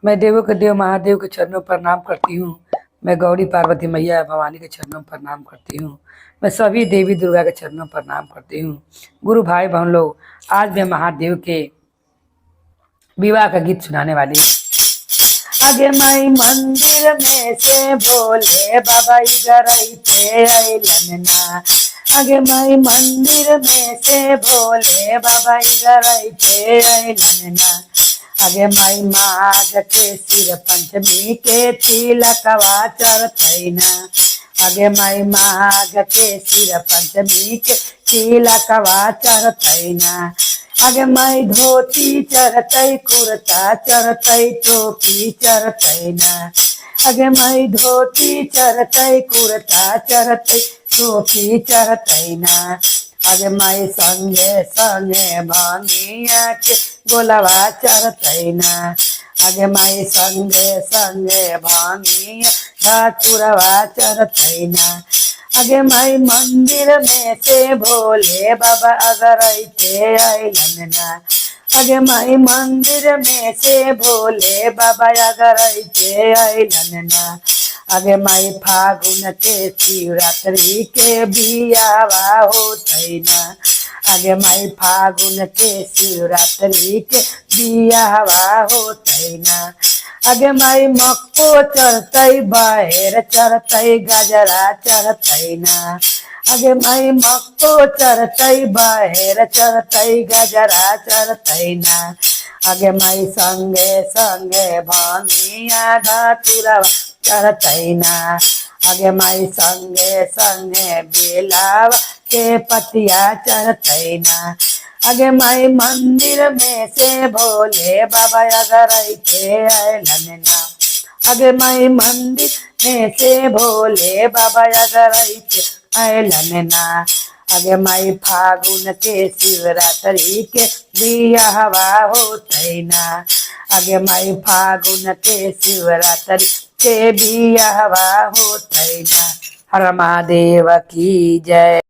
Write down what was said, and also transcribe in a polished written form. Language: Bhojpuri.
मैं देवों के देव महादेव के चरणों पर प्रणाम करती हूँ। मैं गौरी पार्वती मैया भवानी के चरणों पर प्रणाम करती हूँ। मैं सभी देवी दुर्गा के चरणों पर प्रणाम करती हूँ। गुरु भाई बहन लोग, आज मैं महादेव के विवाह का गीत सुनाने वाली हूँ। आगे माई मंदिर में से भोले बाबा इगरैते अइलन ना। आगे माई मंदिर में से भोले बाबा इगरैते अइलन ना। आगे माई माघ के सिर पंचमी के तिलकवा चढ़तैना। आगे माई माघ के सिर पंचमी के तिलकवा चढ़तैना। आगे माई धोती चढ़तै कुर्ता चढ़तै टोपी चढ़तैना। आगे माई धोती चढ़तै कुर्ता चढ़तै टोपी चढ़तैना। आगे माई संगे संगे भांगिया के गोलवा चढ़तैना। आगे माई संगे संगे भांगिया ठाकुरवा चढ़तैना। आगे माई मंदिर में से भोले बाबा अगरैते अइलन ना। आगे माई मंदिर में से भोले बाबा अगरैते अइलन ना। आगे माई फागुन के शिवरात्रि के बियावा होतैना। आगे माई फागुन के शिवरात्रि के बियावा होतैना। आगे माई मक्को चढ़तै बाहेर चढ़तै गजरा चढ़तैना। आगे माई मक्को चढ़तै बाहेर चढ़तै गजरा चढ़तैना। आगे माई संगे संगे भांगिया धतुरवा चढ़तैना। आगे माई संगे संगे बेलावा के पतिया चढ़तैना। आगे माई मंदिर में से भोले बाबा अगरैते अइलन ना। आगे माई मंदिर में से भोले बाबा अगरैते अइलन ना। आगे माई फागुन के शिवरात्रि के बियाहवा होतैना। आगे माई फागुन के शिवरात्रि के बियाहवा होतैना। हर महादेव की जय।